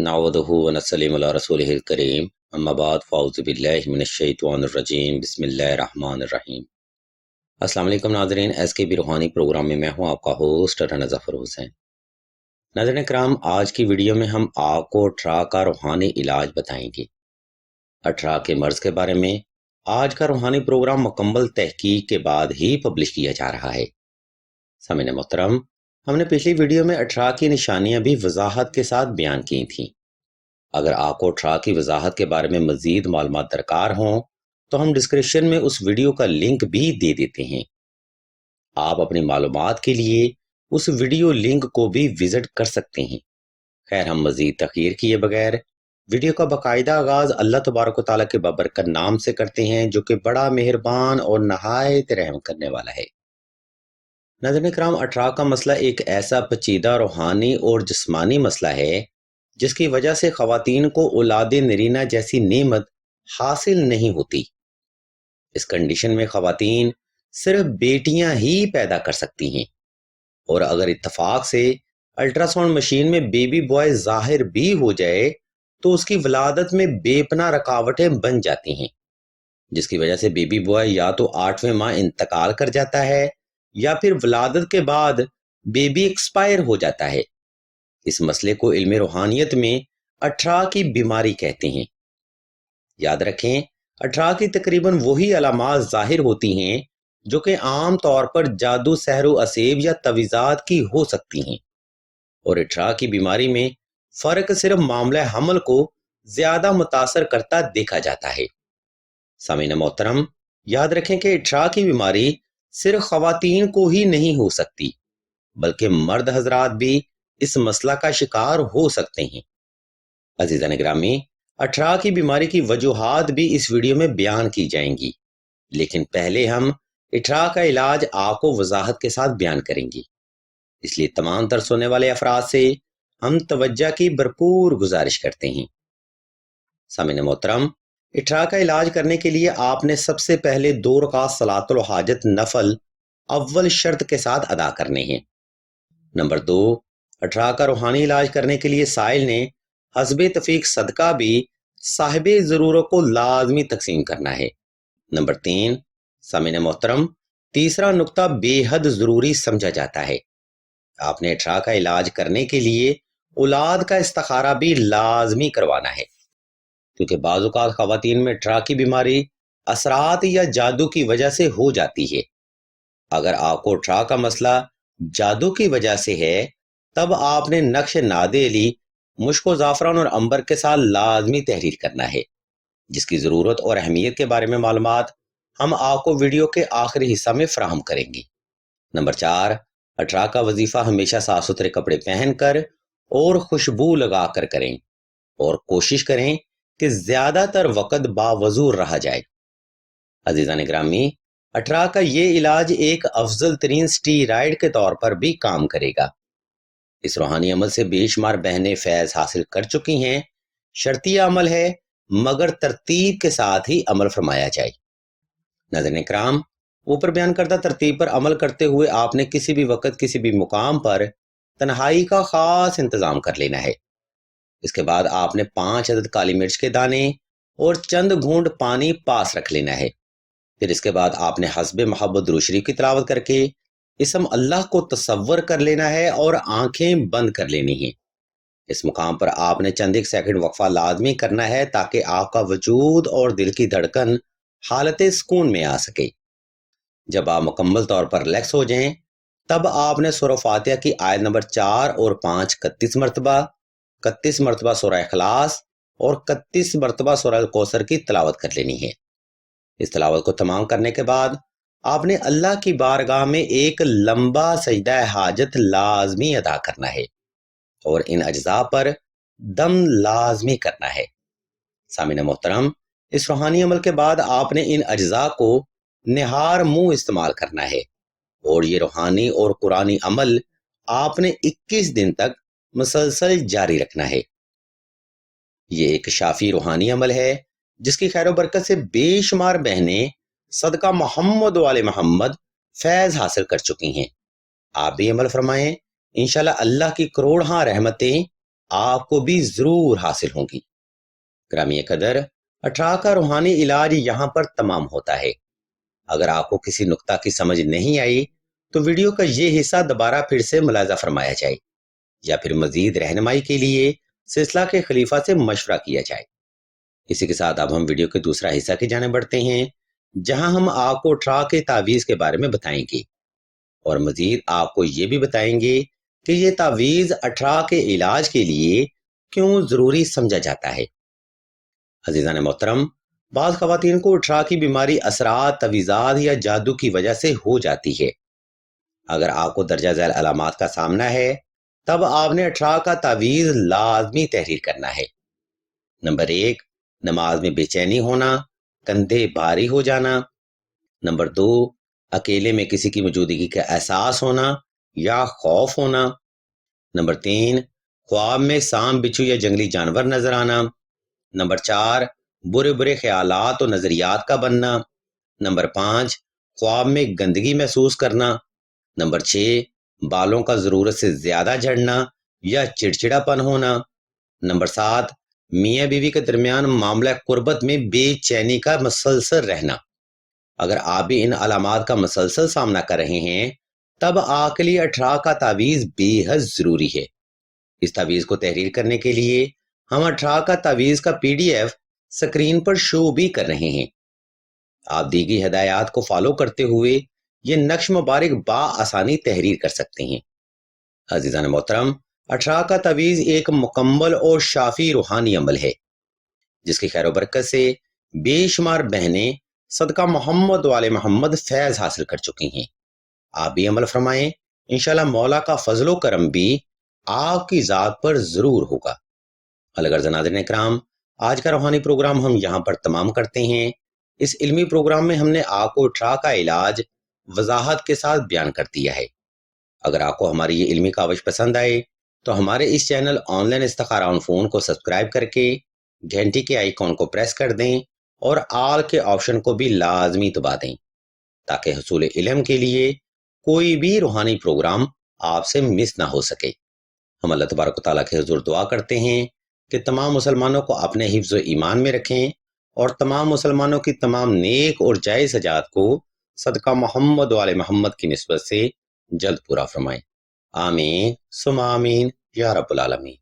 नहमदुहु व नस्सलिमु अला रसूलिहिल करीम अम्मा बाद फ़अऊज़ु बिल्लाहि मिनश शैतानिर रजीम बिस्मिल्लाहिर रहमानिर रहीम। अस्सलाम वालेकुम नाज़रीन, एसकेबी रूहानी प्रोग्राम में मैं हूं आपका होस्ट राना ज़फ़र हुसैन। नाज़रीन किराम, आज की वीडियो में हम आपको अठरा का रूहानी इलाज बताएंगे। अठरा के मर्ज़ के बारे में आज का रूहानी प्रोग्राम मुकम्मल तहकीक के बाद ही पब्लिश किया जा रहा है। सामीन मोहतरम, हमने पिछली वीडियो में अठरा की निशानियां भी वजाहत के साथ बयान की थीं। अगर आपको अठरा की वजाहत के बारे में मजीद मालूमात दरकार हों तो हम डिस्क्रिप्शन में उस वीडियो का लिंक भी दे देते हैं। आप अपनी मालूमात के लिए उस वीडियो लिंक को भी विजिट कर सकते हैं। खैर, हम मजीद तखीर किए बगैर वीडियो का बाकायदा आगाज अल्लाह तबारक व तआला के बाबरकत नाम से करते हैं, जो कि बड़ा मेहरबान और नहायत रहम करने वाला है। नाज़रीन किराम, अठरा का मसला एक ऐसा पेचीदा रूहानी और जिस्मानी मसला है जिसकी वजह से ख़वातीन को औलाद नरीना जैसी नेमत हासिल नहीं होती। इस कंडीशन में ख़वातीन सिर्फ बेटियां ही पैदा कर सकती हैं, और अगर इत्तफाक से अल्ट्रासाउंड मशीन में बेबी बॉय जाहिर भी हो जाए तो उसकी वलादत में बेपना रुकावटें बन जाती हैं, जिसकी वजह से बेबी बॉय या तो 8वें माह इंतकाल कर जाता है या फिर वलादत के बाद बेबी एक्सपायर हो जाता है। इस मसले को इल्म रूहानियत में अठरा की बीमारी कहते हैं। याद रखें, अठरा की तकरीबन वही अलामात जाहिर होती हैं जो कि आम तौर पर जादू, सहरो असेब या तवीज़ात की हो सकती हैं, और अठरा की बीमारी में फ़र्क सिर्फ मामला हमल को ज़्यादा मुतासर करता देखा जाता है। सामीन मोहतरम, याद रखें कि अठरा की बीमारी सिर्फ ख़वातीन को ही नहीं हो सकती, बल्कि मर्द हजरात भी इस मसला का शिकार हो सकते हैं। अजीज़ान गिरामी, अठरा की बीमारी की वजूहात भी इस वीडियो में बयान की जाएंगी, लेकिन पहले हम अठरा का इलाज आपको वजाहत के साथ बयान करेंगे। इसलिए तमाम तर सुनने वाले अफराद से हम तवज्जो की भरपूर गुजारिश करते हैं। सामीन मोहतरम, अठरा का इलाज करने के लिए आपने सबसे पहले 2 रकात सलातुल हाजत नफल अव्वल शर्त के साथ अदा करने हैं। नंबर 2, अठरा का रूहानी इलाज करने के लिए साइल ने हस्बे तफीक सदका भी साहिबे ज़रूरत को लाजमी तकसीम करना है। नंबर 3, सामीन मोहतरम, तीसरा नुक्ता बेहद ज़रूरी समझा जाता है। आपने अठरा का इलाज करने के लिए औलाद का इस्तिखारा भी लाजमी करवाना है, क्योंकि बाज़ औक़ात ख़वातीन में अठरा की बीमारी असरात या जादू की वजह से हो जाती है। अगर आपको अठरा का मसला जादू की वजह से है, तब आपने नक्श नादे अली, मुश्को ज़ाफ़रान और अंबर के साथ लाजमी तहरीर करना है, जिसकी ज़रूरत और अहमियत के बारे में मालूमात हम आपको वीडियो के आखिरी हिस्सा में फ़राहम करेंगे। नंबर 4, अठरा का वजीफ़ा हमेशा साफ सुथरे कपड़े पहनकर और खुशबू लगा कर करें, और कोशिश करें कि ज़्यादातर वक़्त बावजू रहा जाए। अज़ीज़ान गिरामी, अठरा का ये इलाज एक अफजल तरीन स्टीराइड के तौर पर भी काम करेगा। इस रूहानी अमल से बेशुमार बहनें फैज़ हासिल कर चुकी हैं। शर्तिया अमल है, मगर तरतीब के साथ ही अमल फरमाया जाए। नाज़रीन किराम, ऊपर बयान करदा तरतीब पर अमल करते हुए आपने किसी भी वक़्त किसी भी मुकाम पर तन्हाई का ख़ास इंतज़ाम कर लेना है। इसके बाद आपने 5 अदद काली मिर्च के दाने और चंद घूंट पानी पास रख लेना है। फिर इसके बाद आपने हस्बे मोहब्बत दुरूद शरीफ की तिलावत करके इसम अल्लाह को तसव्वुर कर लेना है और आंखें बंद कर लेनी हैं। इस मुकाम पर आपने चंद एक सेकंड वक्फा लाजमी करना है, ताकि आपका वजूद और दिल की धड़कन हालत सुकून में आ सके। जब आप मुकम्मल तौर पर रिलैक्स हो जाएं, तब आपने सूरह फातिहा की आयत नंबर 4 और 5 31 मरतबा, 31 मरतबा सूरह इखलास और 31 मरतबा सूरह कौसर की तिलावत कर लेनी है। इस तिलावत को तमाम करने के बाद आपने अल्लाह की बारगाह में एक लंबा सजदा हाजत लाजमी अदा करना है, और इन अज्जा पर दम लाजमी करना है। सामीन मोहतरम, इस रूहानी अमल के बाद आपने इन अज्जा को निहार मुंह इस्तेमाल करना है, और ये रूहानी और कुरानी अमल आपने 21 दिन तक मुसलसल जारी रखना है। ये एक शाफी रूहानी अमल है जिसकी खैर बरकत से बेशुमार बहनें सदका मोहम्मद वाले मोहम्मद फैज़ हासिल कर चुकी हैं। आप भी अमल फरमाएं। इंशाल्लाह अल्लाह की करोड़ रहमतें آپ کو بھی ضرور حاصل ہوں گی۔ گرامی قدر، 18 کا روحانی علاج یہاں پر تمام ہوتا ہے۔ اگر آپ کو کسی نقطہ کی سمجھ نہیں آئی تو ویڈیو کا یہ حصہ دوبارہ پھر سے ملاحظہ فرمایا جائے، یا پھر مزید رہنمائی کے لیے سلسلہ کے خلیفہ سے مشورہ کیا جائے۔ اسی کے ساتھ اب ہم ویڈیو کے دوسرا حصہ کی جانب بڑھتے ہیں، جہاں ہم آپ کو 18 کے تعویذ کے بارے میں بتائیں گے، اور مزید آپ کو یہ بھی بتائیں گے کہ یہ تعویذ 18 کے علاج کے لیے کیوں ضروری سمجھا جاتا ہے۔ عزیزان محترم، بعض خواتین کو 18 کی بیماری اثرات، تعویذات یا جادو کی وجہ سے ہو جاتی ہے۔ اگر آپ کو درجہ ذیل علامات کا سامنا ہے تب آپ نے 18 کا تعویذ لازمی تحریر کرنا ہے۔ نمبر 1، نماز میں بے چینی ہونا، کندھے بھاری ہو جانا۔ نمبر 2، اکیلے میں کسی کی موجودگی کا احساس ہونا یا خوف ہونا۔ نمبر 3، خواب میں سانپ، بچھو یا جنگلی جانور نظر آنا۔ نمبر 4، برے برے خیالات و نظریات کا بننا۔ نمبر 5، خواب میں گندگی محسوس کرنا۔ نمبر 6، بالوں کا ضرورت سے زیادہ جھڑنا یا چڑچڑا پن ہونا۔ نمبر 7، میاں بیوی کے درمیان معاملہ قربت میں بے چینی کا مسلسل رہنا۔ اگر آپ بھی ان علامات کا مسلسل سامنا کر رہے ہیں تب آپ کے لیے 18 کا تعویذ بے حد ضروری ہے۔ اس تعویذ کو تحریر کرنے کے لیے ہم 18 کا تعویذ کا PDF سکرین پر شو بھی کر رہے ہیں۔ آپ دی گئی ہدایات کو فالو کرتے ہوئے یہ نقش مبارک بآسانی تحریر کر سکتے ہیں۔ عزیزان محترم، 18 کا تعویذ ایک مکمل اور شافی روحانی عمل ہے، جس کی خیر و برکت سے بے شمار بہنیں صدقہ محمد و آل محمد فیض حاصل کر چکی ہیں۔ آپ بھی عمل فرمائیں، انشاءاللہ مولا کا فضل و کرم بھی آپ کی ذات پر ضرور ہوگا۔ الغرض ناظرین اکرام، آج کا روحانی پروگرام ہم یہاں پر تمام کرتے ہیں۔ اس علمی پروگرام میں ہم نے آپ کو 18 کا علاج وضاحت کے ساتھ بیان کر دیا ہے۔ اگر آپ کو ہماری یہ علمی کاوش پسند آئے تو ہمارے اس چینل آن لائن استخارہ آن فون کو سبسکرائب کر کے گھنٹی کے آئیکن کو پریس کر دیں اور آل کے آپشن کو بھی لازمی دبا دیں، تاکہ حصول علم کے لیے کوئی بھی روحانی پروگرام آپ سے مس نہ ہو سکے۔ ہم اللہ تبارک و تعالیٰ کے حضور دعا کرتے ہیں کہ تمام مسلمانوں کو اپنے حفظ و ایمان میں رکھیں اور تمام مسلمانوں کی تمام نیک اور جائز حاجات کو صدقہ محمد و آل محمد کی نسبت سے جلد پورا فرمائیں۔ آمین ثم آمین یا رب العالمین۔